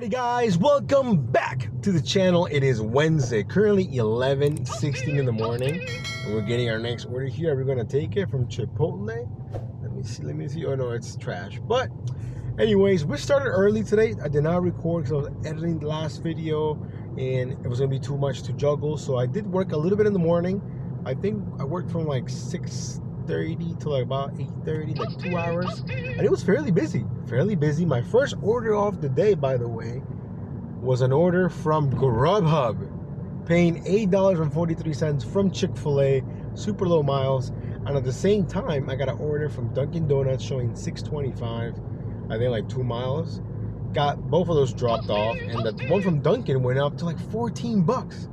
Alrighty guys, welcome back to the channel. It is Wednesday, currently 11:16 in the morning, and we're getting our next order here. We're gonna take it from Chipotle. Let me see. Oh no, it's trash. But anyways, we started early today. I did not record because I was editing the last video and it was gonna be too much to juggle. So I did work a little bit in the morning. I think I worked from like 6:30 to like about 8:30, like 2 hours, and it was fairly busy. My first order of the day, by the way, was an order from Grubhub, paying $8.43 from Chick-fil-A, super low miles, and at the same time I got an order from Dunkin' Donuts showing $6.25, I think like 2 miles. Got both of those dropped off, and the one from Dunkin' went up to like 14 bucks.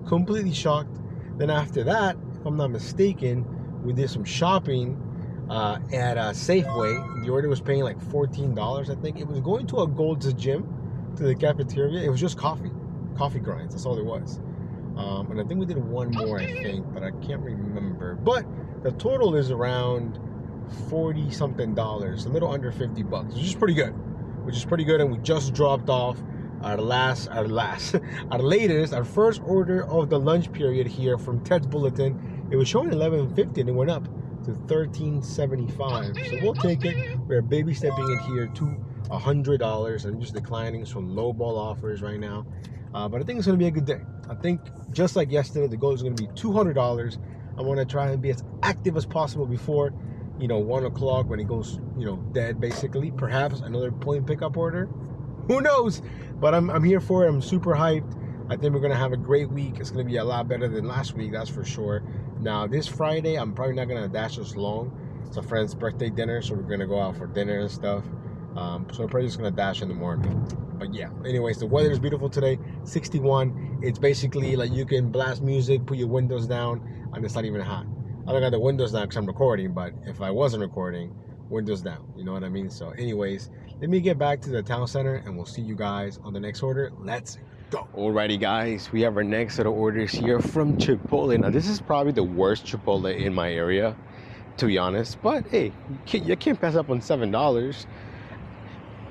Completely shocked. Then after that, if I'm not mistaken, we did some shopping at Safeway. The order was paying like $14, I think. It was going to a Gold's Gym, to the cafeteria. It was just coffee grinds. That's all it was. And I think we did one more, I think, but I can't remember. But the total is around 40 something dollars, a little under 50 bucks, which is pretty good. And we just dropped off our first order of the lunch period here from Ted's Bulletin. It was showing 11.50 and it went up to 13.75. So we'll take it. We're baby stepping it here to $100 and just declining some low ball offers right now. But I think it's going to be a good day. I think just like yesterday, the goal is going to be $200. I want to try and be as active as possible before, 1 o'clock when it goes, dead basically. Perhaps another point pickup order. Who knows? But I'm here for it. I'm super hyped. I think we're going to have a great week. It's going to be a lot better than last week, that's for sure. Now, this Friday, I'm probably not going to dash this long. It's a friend's birthday dinner, so we're going to go out for dinner and stuff. So I'm probably just going to dash in the morning. But yeah, anyways, the weather is beautiful today, 61. It's basically like you can blast music, put your windows down, and it's not even hot. I don't got the windows down because I'm recording, but if I wasn't recording, windows down, you know what I mean? So anyways, let me get back to the town center and we'll see you guys on the next order. Let's go. Alrighty guys, we have our next set of orders here from Chipotle. Now this is probably the worst Chipotle in my area, to be honest, but hey, you can't pass up on $7,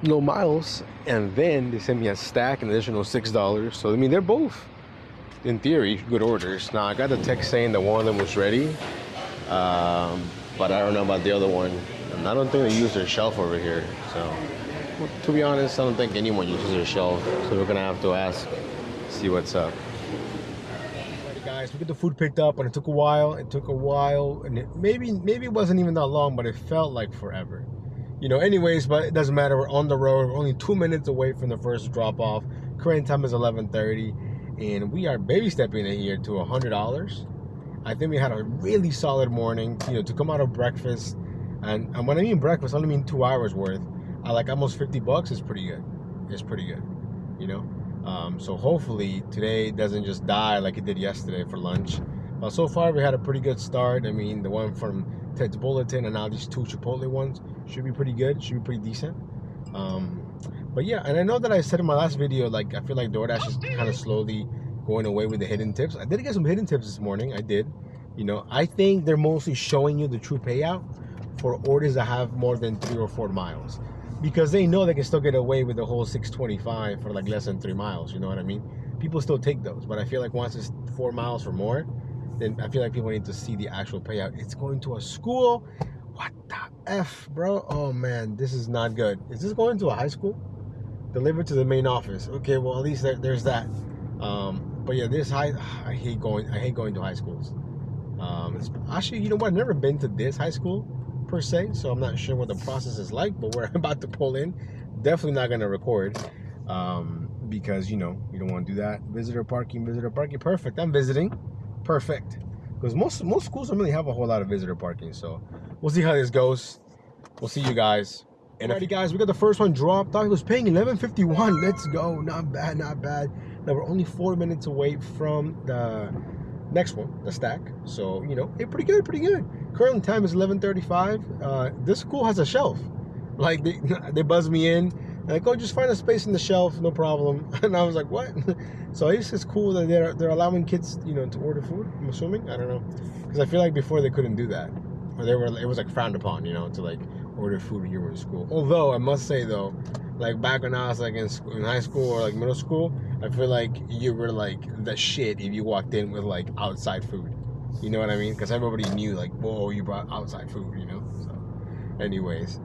no miles. And then they sent me a stack, an additional $6. So I mean, they're both in theory good orders. Now I got the text saying that one of them was ready, but I don't know about the other one. And I don't think they use their shelf over here, so to be honest, I don't think anyone uses their shelf, so we're gonna have to ask, see what's up. Alrighty guys, we get the food picked up, and it took a while, and maybe it wasn't even that long, but it felt like forever. Anyways, but it doesn't matter, we're on the road, we're only 2 minutes away from the first drop off. Current time is 11:30, and we are baby stepping it here to $100. I think we had a really solid morning, to come out of breakfast, and when I mean breakfast, I only mean 2 hours worth. I like almost 50 bucks is pretty good. It's pretty good, so hopefully today doesn't just die like it did yesterday for lunch. But so far we had a pretty good start. I mean, the one from Ted's Bulletin and now these 2 Chipotle ones should be pretty good, should be pretty decent. But yeah, and I know that I said in my last video, like, I feel like DoorDash is kind of slowly going away with the hidden tips. I did get some hidden tips this morning, I did. I think they're mostly showing you the true payout for orders that have more than 3 or 4 miles. Because they know they can still get away with the whole $6.25 for like less than 3 miles, you know what I mean? People still take those, but I feel like once it's 4 miles or more, then I feel like people need to see the actual payout. It's going to a school. What the F, bro? Oh man, this is not good. Is this going to a high school? Delivered to the main office. Okay, well at least there's that. But yeah, I hate going to high schools. It's, actually, you know what? I've never been to this high school per se, so I'm not sure what the process is like, but we're about to pull in. Definitely not going to record because you don't want to do that. Visitor parking, perfect. I'm visiting, perfect, because most schools don't really have a whole lot of visitor parking, so we'll see how this goes. We'll see you guys. And alrighty guys, we got the first one dropped. Thought he was paying $11.51. Let's go. Not bad. Now we're only 4 minutes away from the next one, the stack. So hey, pretty good. Current time is 11:35. This school has a shelf. Like they buzzed me in, like, oh, just find a space in the shelf, no problem. And I was like, what? So it's cool that they're allowing kids, to order food. I'm assuming, I don't know, because I feel like before they couldn't do that, or it was like frowned upon, to like order food when you were in school. Although I must say though, like back when I was like in high school or like middle school, I feel like you were like the shit if you walked in with like outside food. You know what I mean? Because everybody knew like, whoa, you brought outside food, you know? So anyways,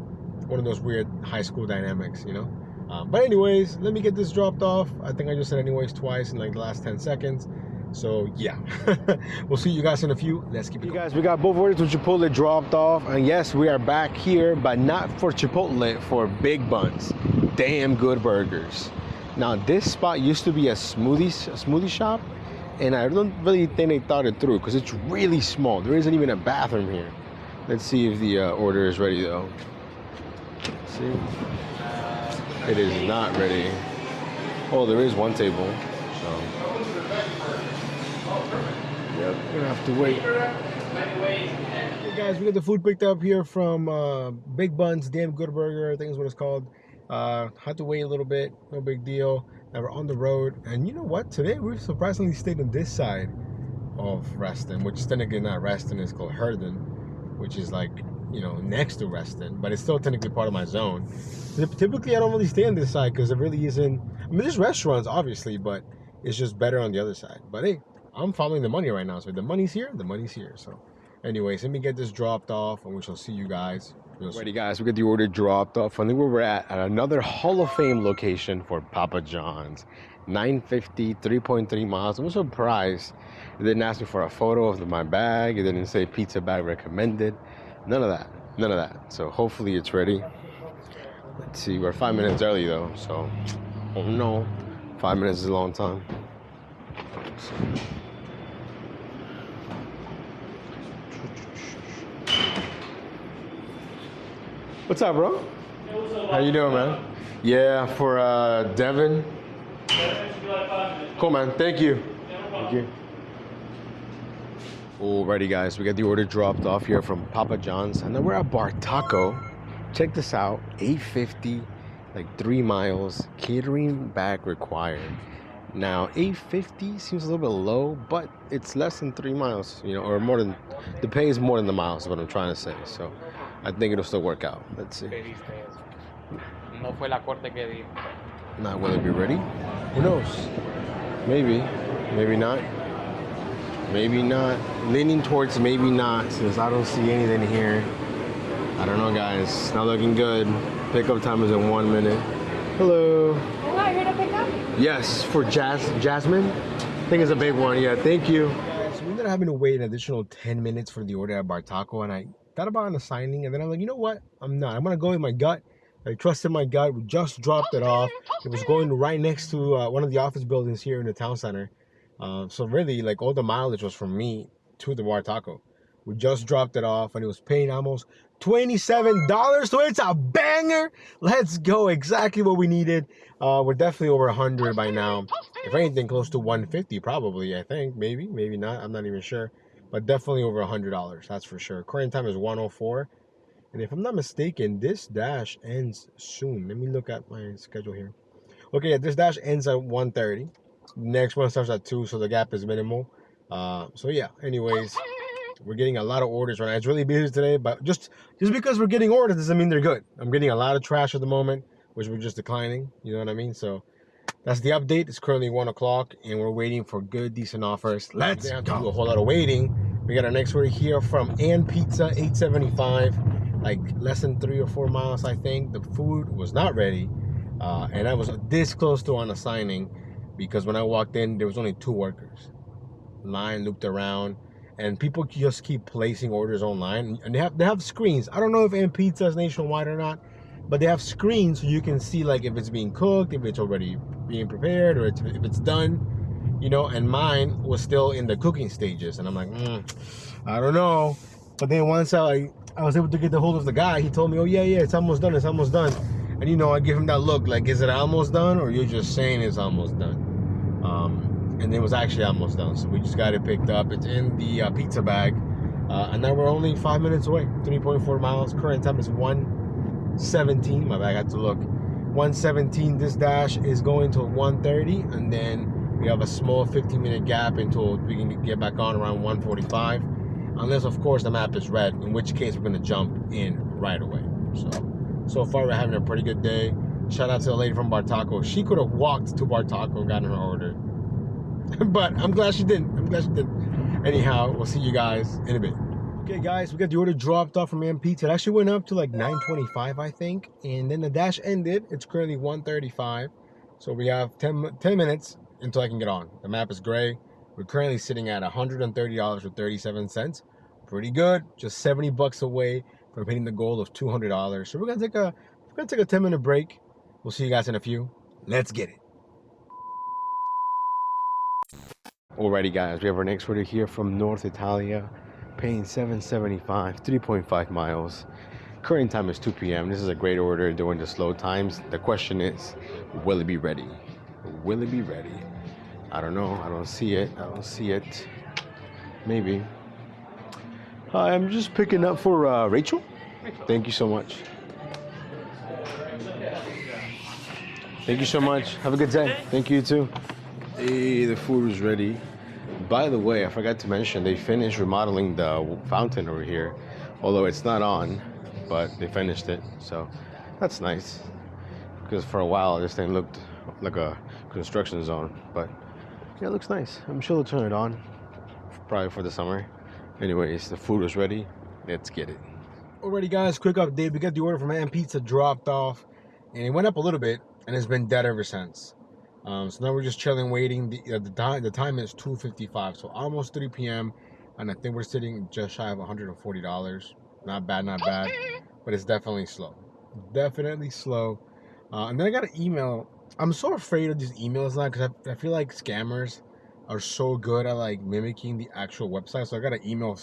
one of those weird high school dynamics, you know? But anyways, let me get this dropped off. I think I just said anyways twice in like the last 10 seconds. So yeah, we'll see you guys in a few. Let's keep it going. Guys, we got both orders from Chipotle dropped off. And yes, we are back here, but not for Chipotle, for Big Buns. Damn good burgers. Now this spot used to be a smoothie shop. And I don't really think they thought it through because it's really small. There isn't even a bathroom here. Let's see if the order is ready though. Let's see. It is not ready. Oh, there is one table. So, yep, we're gonna have to wait. Hey guys, we got the food picked up here from Big Buns, Damn Good Burger, I think is what it's called. Had to wait a little bit, no big deal. Now we're on the road, and you know what? Today we surprisingly stayed on this side of Reston, which is technically not Reston, it's called Herndon, which is like, you know, next to Reston, but it's still technically part of my zone. Typically, I don't really stay on this side because it really isn't. I mean, there's restaurants, obviously, but it's just better on the other side. But hey, I'm following the money right now, so if the money's here, the money's here. So, anyways, let me get this dropped off, and we shall see you guys. Alrighty, guys, we got the order dropped off. I think where we're at another Hall of Fame location for Papa John's. 950, 3.3 miles. I'm surprised it didn't ask me for a photo of my bag. It didn't say pizza bag recommended. None of that. None of that. So hopefully it's ready. Let's see. We're 5 minutes early though. So, oh no. 5 minutes is a long time. What's up, bro? Hey, what's up, how you doing, man? Yeah, for Devin. Cool, man. Thank you. Thank you. Alrighty, guys, we got the order dropped off here from Papa John's, and then we're at Bar Taco. Check this out, $8.50, like 3 miles, catering bag required. Now, $8.50 seems a little bit low, but it's less than 3 miles, you know, or more than, the pay is more than the miles, is what I'm trying to say. So, I think it'll still work out. Let's see. Now, will it be ready? Who knows? Maybe, maybe not. Maybe not. Leaning towards maybe not, since I don't see anything here. I don't know, guys. It's not looking good. Pickup time is in 1 minute. Hello. Hello, you're gonna pick up? Yes, for Jasmine. I think it's a big one. Yeah, thank you. So we ended up having to wait an additional 10 minutes for the order at Bar Taco, and I thought about an assigning, and then I'm like, you know what? I'm not. I'm gonna go with my gut. I trusted my gut. We just dropped it off. It was going right next to one of the office buildings here in the town center. So really, like, all the mileage was from me to the Bar Taco. We just dropped it off, and it was paying almost $27, so it's a banger. Let's go. Exactly what we needed. We're definitely over 100 by now. If anything, close to 150 probably, I think. Maybe not. I'm not even sure. But definitely over $100, that's for sure. Current time is 1:04. And if I'm not mistaken, this dash ends soon. Let me look at my schedule here. Okay, yeah, this dash ends at 1:30. Next one starts at 2, so the gap is minimal. So yeah, anyways, we're getting a lot of orders right now. It's really busy today, but just because we're getting orders doesn't mean they're good. I'm getting a lot of trash at the moment, which we're just declining. You know what I mean? So that's the update. It's currently 1 o'clock, and we're waiting for good, decent offers. Let's go. Do a whole lot of waiting. We got our next order here from Ann Pizza, $8.75, like less than 3 or 4 miles, I think. The food was not ready, and I was this close to on assigning, because when I walked in, there was only 2 workers. Line looped around, and people just keep placing orders online, and they have screens. I don't know if Ann Pizza is nationwide or not, but they have screens so you can see like if it's being cooked, if it's already being prepared, or if it's done, you know. And mine was still in the cooking stages, and I'm like, I don't know. But then once I was able to get the hold of the guy, he told me, oh yeah, it's almost done, it's almost done. And you know, I give him that look like, is it almost done, or you're just saying it's almost done? And it was actually almost done, so we just got it picked up. It's in the pizza bag, and now we're only 5 minutes away. 3.4 miles. Current time is 1:17. My bad, I had to look. 1:17. This dash is going to 1:30, and then we have a small 15-minute gap until we can get back on around 1:45, unless of course the map is red, in which case we're going to jump in right away. So far we're having a pretty good day. Shout out to the lady from Bar Taco. She could have walked to Bar Taco and gotten her order. But I'm glad she didn't. Anyhow, we'll see you guys in a bit. Okay guys, we got the order dropped off from Pizza. It actually went up to like 9:25, I think. And then the dash ended. It's currently 1:35. So we have 10 minutes until I can get on. The map is gray. We're currently sitting at $130.37. Pretty good. Just 70 bucks away from hitting the goal of $200. So we're gonna take a 10-minute break. We'll see you guys in a few. Let's get it. Alrighty guys, we have our next order here from North Italia, paying $7.75, 3.5 miles. Current time is 2 p.m. This is a great order during the slow times. The question is, will it be ready? Will it be ready? I don't know. I don't see it. Maybe. Hi, I'm just picking up for Rachel. Thank you so much. Thank you so much. Have a good day. Thank you too. Hey, the food is ready. By the way, I forgot to mention, they finished remodeling the fountain over here. Although it's not on, but they finished it. So that's nice. Because for a while, this thing looked like a construction zone. But yeah, it looks nice. I'm sure they'll turn it on. Probably for the summer. Anyways, the food was ready. Let's get it. Alrighty guys, quick update. We got the order from Pizza dropped off. And it went up a little bit. And it's been dead ever since. So now we're just chilling, waiting. The time is 2:55, so almost 3 p.m. And I think we're sitting just shy of $140. Not bad, but it's definitely slow. And then I got an email. I'm so afraid of these emails now because I feel like scammers are so good at like mimicking the actual website. So I got an email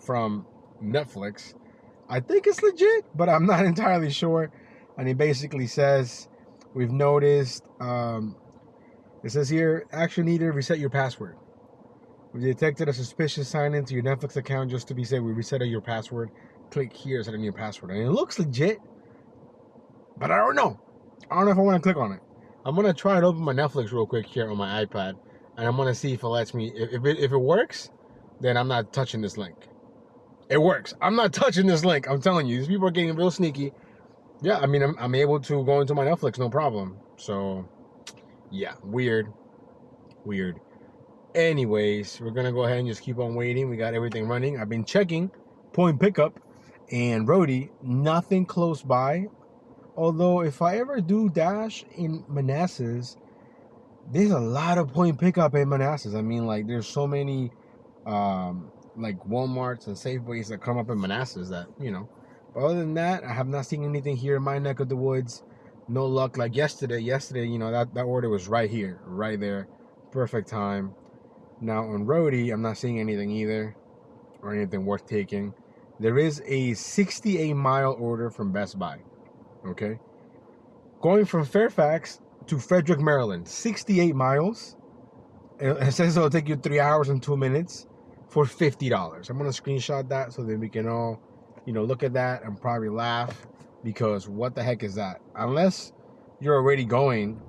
from Netflix. I think it's legit, but I'm not entirely sure. And it basically says, we've noticed. It says here, action needed, reset your password. We detected a suspicious sign-in to your Netflix account. Just to be safe, we reset your password. Click here to set a new password. And it looks legit, but I don't know. I don't know if I want to click on it. I'm going to try and open my Netflix real quick here on my iPad. And I'm going to see if it lets me. If it works, then I'm not touching this link. It works. I'm not touching this link. I'm telling you, these people are getting real sneaky. Yeah, I mean, I'm able to go into my Netflix, no problem. So... yeah, weird. Anyways, we're gonna go ahead and just keep on waiting. We got everything running. I've been checking point pickup and Roadie, nothing close by. Although if I ever do dash in Manassas, there's a lot of point pickup in Manassas. I mean, like there's so many like Walmarts and Safeways that come up in Manassas that, you know. But other than that, I have not seen anything here in my neck of the woods. No luck. Like yesterday, you know, that order was right here, right there. Perfect time. Now on Roadie, I'm not seeing anything either or anything worth taking. There is a 68-mile order from Best Buy. Okay. Going from Fairfax to Frederick, Maryland. 68 miles. It says it'll take you 3 hours and 2 minutes for $50. I'm going to screenshot that so that we can all, you know, look at that and probably laugh. Because what the heck is that? Unless you're already going.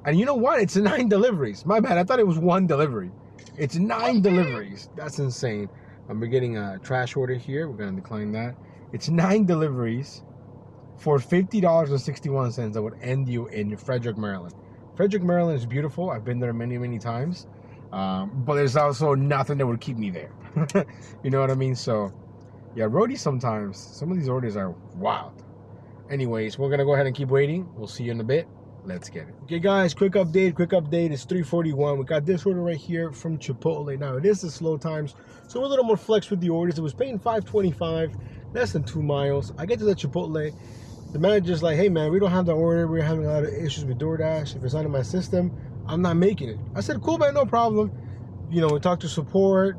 And you know what? It's 9 deliveries. My bad. I thought it was 1 delivery. It's 9 deliveries. That's insane. We're getting a trash order here. We're going to decline that. It's 9 deliveries for $50.61 that would end you in Frederick, Maryland. Frederick, Maryland is beautiful. I've been there many, many times. But there's also nothing that would keep me there. You know what I mean? So, yeah, Roadie sometimes. Some of these orders are wild. Anyways, we're going to go ahead and keep waiting. We'll see you in a bit. Let's get it. Okay, guys, quick update. It's 3:41. We got this order right here from Chipotle. Now, it is the slow times, so we're a little more flex with the orders. It was paying $5.25, less than 2 miles. I get to the Chipotle. The manager's like, hey, man, we don't have the order. We're having a lot of issues with DoorDash. If it's not in my system, I'm not making it. I said, cool, man, no problem. You know, we talked to support.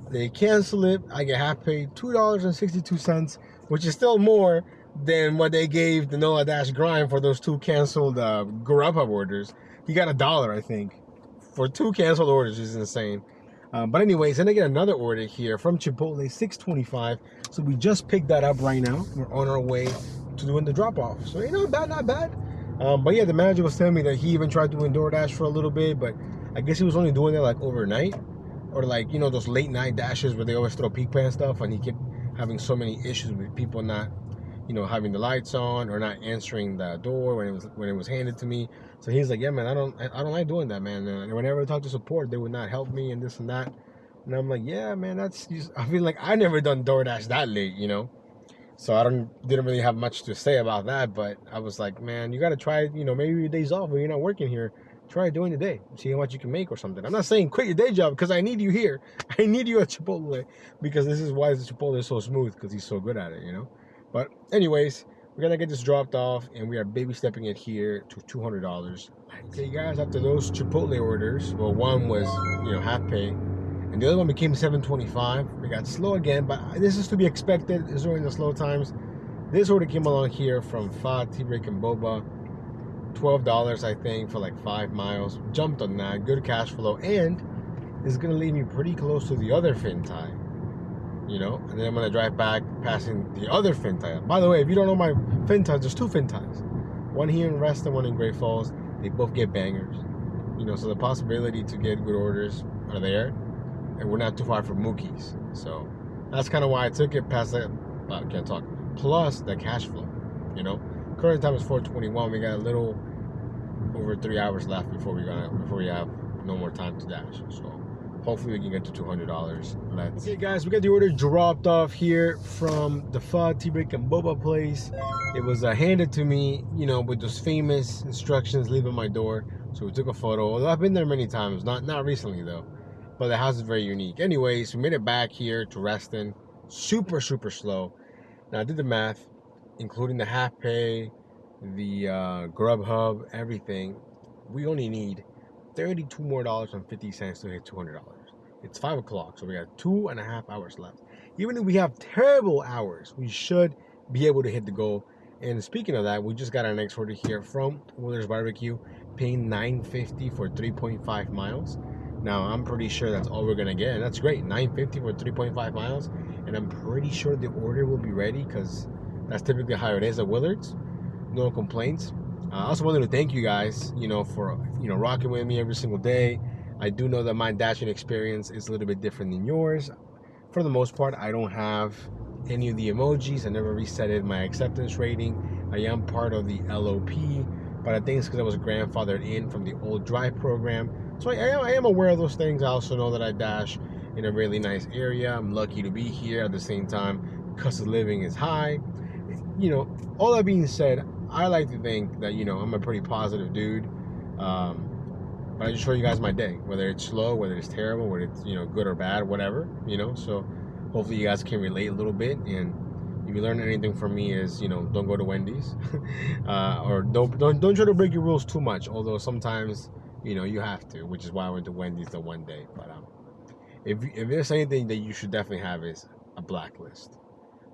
They cancel it. I get half paid, $2.62, which is still more than what they gave the NovaDasher grind for those 2 canceled Grubhub orders. He got $1, I think, for 2 canceled orders, which is insane. But anyways, then I get another order here from Chipotle, $6.25. So we just picked that up right now. We're on our way to doing the drop-off. So, you know, not bad. But yeah, the manager was telling me that he even tried doing DoorDash for a little bit, but I guess he was only doing it like overnight. Or like, you know, those late night dashes where they always throw peak pan stuff, and he kept having so many issues with people not you know, having the lights on or not answering the door when it was handed to me. So he's like, yeah, man, I don't like doing that, man. And whenever I talk to support, they would not help me and this and that. And I'm like, yeah, man, that's just, I feel like I never done DoorDash that late, you know. So I didn't really have much to say about that, but I was like, man, you got to try, you know, maybe your days off when you're not working here. Try doing the day, see how much you can make or something. I'm not saying quit your day job because I need you here. I need you at Chipotle because this is why the Chipotle is so smooth because he's so good at it, you know. But anyways, we're gonna get this dropped off and we are baby stepping it here to $200. Okay, guys, after those Chipotle orders, well, one was, you know, half pay, and the other one became $7.25. We got slow again, but this is to be expected. It's during the slow times. This order came along here from Fa Tea Break and Boba. $12, I think, for like 5 miles. Jumped on that. Good cash flow. And it's going to leave me pretty close to the other fin tie. You know? And then I'm going to drive back passing the other fin tie. By the way, if you don't know my fin ties, there's 2 fin ties. One here in Reston, one in Great Falls. They both get bangers. You know, so the possibility to get good orders are there. And we're not too far from Mookie's. So that's kind of why I took it past that. I can't talk. Plus the cash flow. You know? Current time is 4:21. We got a little over 3 hours left before we have no more time to dash. So hopefully we can get to $200. Okay, guys, we got the order dropped off here from the Fa Tea Break and Boba place. It was handed to me, you know, with those famous instructions, leave at my door. So we took a photo. Although I've been there many times, not recently though. But the house is very unique. Anyways, we made it back here to Reston. Super slow. Now I did the math, including the half pay, the Grubhub, everything. We only need $32 more and 50 cents to hit $200. It's 5 o'clock, so we got 2.5 hours left. Even if we have terrible hours, we should be able to hit the goal. And speaking of that, we just got our next order here from Willer's Barbecue, paying $9.50 for 3.5 miles. Now I'm pretty sure that's all we're gonna get, and that's great. $9.50 for 3.5 miles, and I'm pretty sure the order will be ready because that's typically how it is at Willard's. No complaints. I also wanted to thank you guys, you know, for, you know, rocking with me every single day. I do know that my dashing experience is a little bit different than yours. For the most part, I don't have any of the emojis. I never resetted my acceptance rating. I am part of the LOP, but I think it's because I was grandfathered in from the old drive program. So I am aware of those things. I also know that I dash in a really nice area. I'm lucky to be here. At the same time, cost of living is high. You know, all that being said, I like to think that, you know, I'm a pretty positive dude. But I just show you guys my day, whether it's slow, whether it's terrible, whether it's, you know, good or bad, whatever, you know. So hopefully you guys can relate a little bit. And if you learn anything from me is, you know, don't go to Wendy's or don't try to break your rules too much. Although sometimes, you know, you have to, which is why I went to Wendy's the one day. But if there's anything that you should definitely have is a blacklist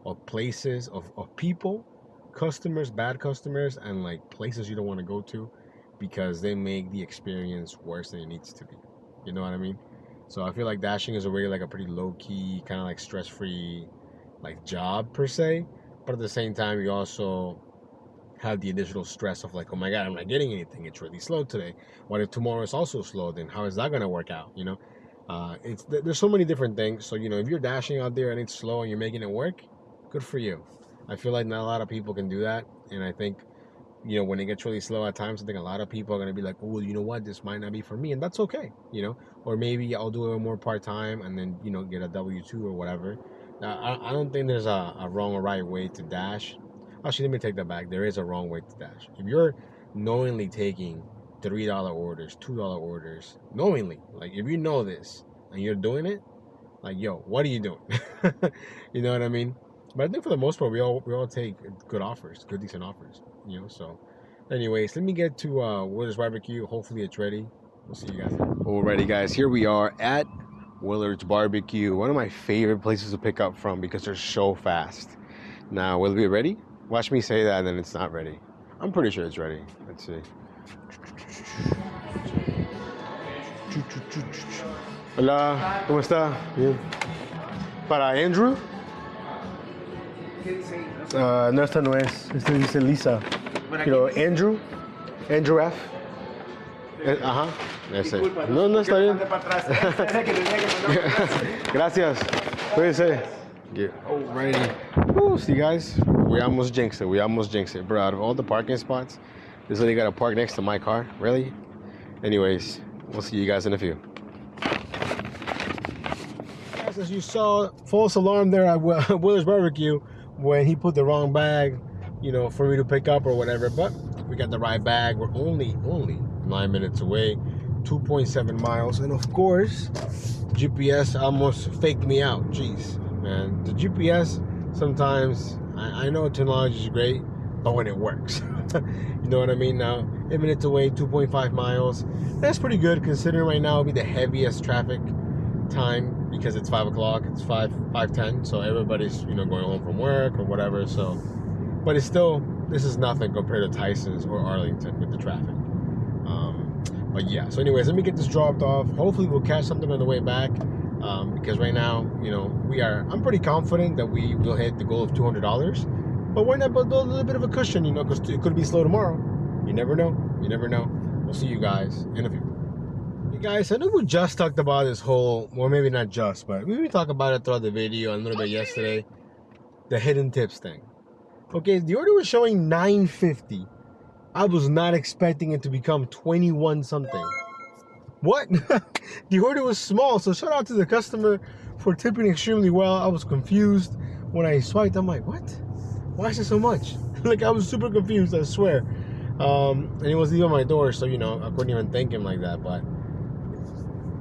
of places, of people, customers, bad customers, and like places you don't want to go to because they make the experience worse than it needs to be. You know what I mean? So I feel like dashing is already like a pretty low-key, kind of like stress-free like job per se, but at the same time you also have the additional stress of like, oh my god, I'm not getting anything, it's really slow today. What if tomorrow is also slow? Then how is that going to work out? You know, there's so many different things. So, you know, if you're dashing out there and it's slow and you're making it work, good for you. I feel like not a lot of people can do that, and I think, you know, when it gets really slow at times, I think a lot of people are going to be like, oh, you know what, this might not be for me, and that's okay, you know. Or maybe I'll do it more part-time and then, you know, get a W-2 or whatever. Now, I don't think there's a wrong or right way to dash. Actually, let me take that back. There is a wrong way to dash. If you're knowingly taking $3 orders, $2 orders, knowingly, like if you know this and you're doing it, like, yo, what are you doing? You know what I mean? But I think for the most part, we all take good offers, good decent offers, you know. So, anyways, let me get to Willard's Barbecue. Hopefully, it's ready. We'll see you guys. Alrighty, guys, here we are at Willard's Barbecue. One of my favorite places to pick up from because they're so fast. Now, will it be ready? Watch me say that, and then it's not ready. I'm pretty sure it's ready. Let's see. Hola, ¿cómo está? Bien. Para Andrew. No, esta no es. Este dice Lisa. Pero Andrew F. Ajá. Ese. No, está bien. Gracias. Cuídense. Get ready. Oh, see guys, we almost jinxed it. We almost jinxed it. Bro, out of all the parking spots, this lady got to park next to my car. Really? Anyways, we'll see you guys in a few. Guys, as you saw, false alarm there at Willer's Barbecue when he put the wrong bag, you know, for me to pick up or whatever. But we got the right bag. We're only 9 minutes away, 2.7 miles, and of course, GPS almost faked me out. Jeez, man, the GPS sometimes I know technology is great, but when it works, you know what I mean. Now 8 minutes away, 2.5 miles. That's pretty good considering right now will be the heaviest traffic time because it's 5 o'clock. It's 5:10, so everybody's, you know, going home from work or whatever. So, but it's still, this is nothing compared to Tyson's or Arlington with the traffic. But yeah, so anyways, let me get this dropped off. Hopefully we'll catch something on the way back, because right now, you know, I'm pretty confident that we will hit the goal of $200, but why not build a little bit of a cushion, you know, because it could be slow tomorrow. You never know. You never know. We'll see you guys in a few. Hey guys, I know we just talked about this whole, well, maybe not just, but we talked about it throughout the video and a little bit yesterday, the hidden tips thing. Okay, the order was showing $9.50. I was not expecting it to become 21 something. What? The order was small, so shout out to the customer for tipping extremely well. I was confused when I swiped. I'm like, what? Why is it so much? Like, I was super confused, I swear. And it was even on my door, so, you know, I couldn't even thank him like that. But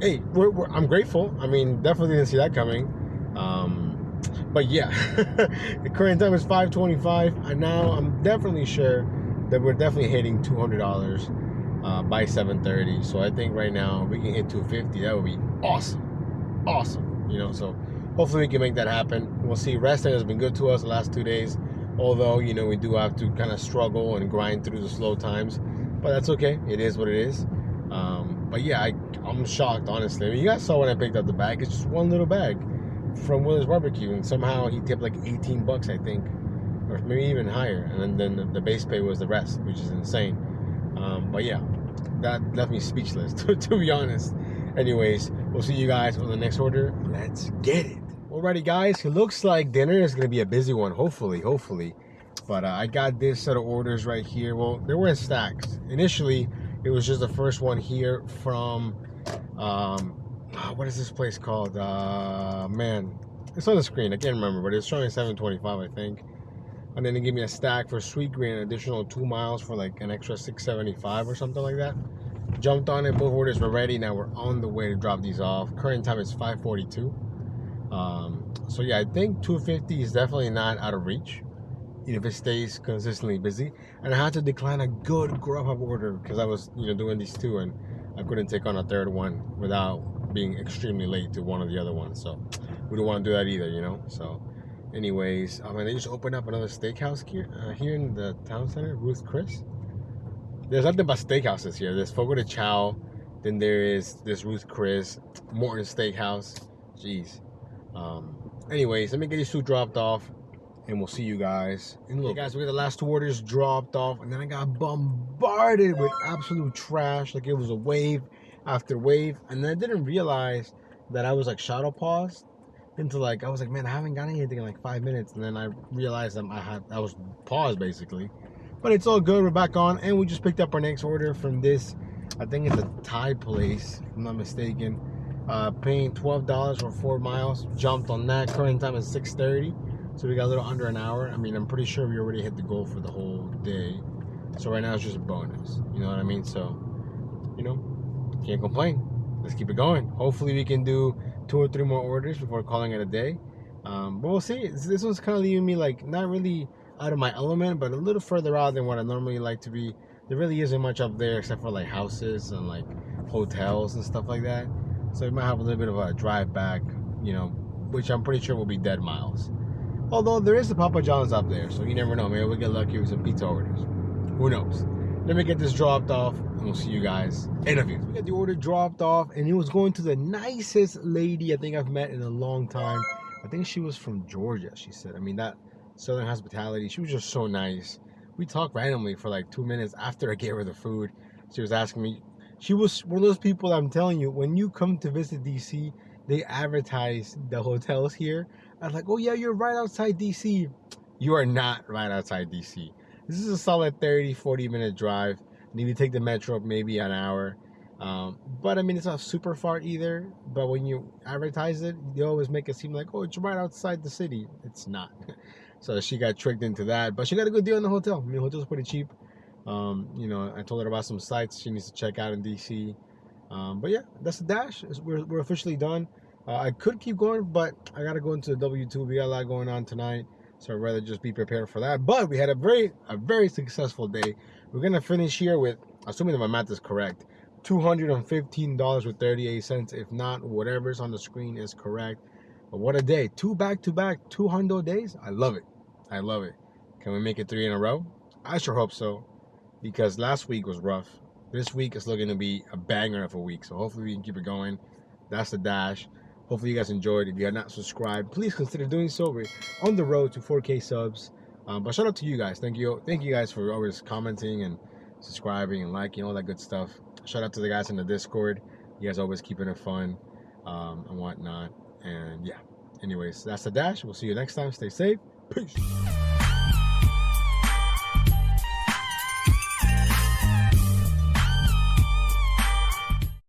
hey, I'm grateful. I mean, definitely didn't see that coming. But yeah, the current time is 5:25, and now I'm definitely sure that we're definitely hitting $200 by 7:30. So I think right now we can hit 250. That would be awesome. You know, so hopefully we can make that happen. We'll see. Resting has been good to us the last 2 days, although, you know, we do have to kind of struggle and grind through the slow times, but that's okay. It is what it is. But yeah, I'm shocked, honestly. I mean, you guys saw when I picked up the bag. It's just one little bag from Willer's Barbecue, and somehow he tipped like 18 bucks, I think, or maybe even higher, and then the base pay was the rest, which is insane. But yeah, that left me speechless, to be honest. Anyways, we'll see you guys on the next order. Let's get it. Alrighty guys, it looks like dinner is gonna be a busy one, hopefully. But I got this set of orders right here. Well, they were in stacks. Initially, it was just the first one here from what is this place called? Man, it's on the screen. I can't remember, but it's showing 725, I think. And then they gave me a stack for sweet green, an additional 2 miles for like an extra 675 or something like that. Jumped on it. Both orders were ready. Now we're on the way to drop these off. Current time is 5:42. So yeah, I think 250 is definitely not out of reach, if it stays consistently busy. And I had to decline a good Grubhub order because I was, you know, doing these two, and I couldn't take on a third one without being extremely late to one of the other ones. So we don't want to do that either, you know. So anyways, I mean, they just opened up another steakhouse here in the town center, Ruth Chris. There's nothing but steakhouses here. There's Fogo de Chao, then there is this Ruth Chris, Morton Steakhouse. Jeez. Anyways, let me get these two dropped off, and we'll see you guys in a little bit. Guys, we got the last two orders dropped off, and then I got bombarded with absolute trash. Like, it was a wave after wave, and then I didn't realize that I was like shadow paused into, like, I was like, man, I haven't got anything in like 5 minutes, and then I realized that I was paused basically. But it's all good. We're back on, and we just picked up our next order from this, I think it's a Thai place, if I'm not mistaken. Paying $12 for 4 miles. Jumped on that. Current time is 6:30, so we got a little under an hour. I mean, I'm pretty sure we already hit the goal for the whole day, so right now it's just a bonus, you know what I mean? So, you know, can't complain. Let's keep it going. Hopefully we can do 2 or 3 more orders before calling it a day. But we'll see. This one's kind of leaving me like not really out of my element, but a little further out than what I normally like to be. There really isn't much up there except for like houses and like hotels and stuff like that. So we might have a little bit of a drive back, you know, which I'm pretty sure will be dead miles. Although there is the Papa John's up there, so you never know. Maybe we'll get lucky with some pizza orders. Who knows? Let me get this dropped off, and we'll see you guys in a few. We got the order dropped off, and it was going to the nicest lady I think I've met in a long time. I think she was from Georgia, she said. I mean, that Southern hospitality, she was just so nice. We talked randomly for like 2 minutes after I gave her the food. She was asking me. She was one of those people, I'm telling you, when you come to visit DC, they advertise the hotels here. I was like, oh yeah, you're right outside DC. You are not right outside DC. This is a solid 30-40 minute drive. And if you take the metro, maybe an hour. But I mean, it's not super far either. But when you advertise it, they always make it seem like, oh, it's right outside the city. It's not. So she got tricked into that. But she got a good deal in the hotel. I mean, the hotel's pretty cheap. You know, I told her about some sites she needs to check out in DC. But yeah, that's the dash. We're officially done. I could keep going, but I gotta go into the W2. We got a lot going on tonight, so I'd rather just be prepared for that. But we had a very successful day. We're gonna finish here with, assuming that my math is correct, $215 with 38 cents. If not, whatever's on the screen is correct. But what a day! 2 back-to-back 200 days. I love it. I love it. Can we make it 3 in a row? I sure hope so, because last week was rough. This week is looking to be a banger of a week, so hopefully we can keep it going. That's the dash. Hopefully you guys enjoyed. If you are not subscribed, please consider doing so. We're on the road to 4K subs. But shout out to you guys. Thank you guys for always commenting and subscribing and liking, all that good stuff. Shout out to the guys in the Discord. You guys always keeping it fun and whatnot. And yeah, anyways, that's the dash. We'll see you next time. Stay safe. Peace.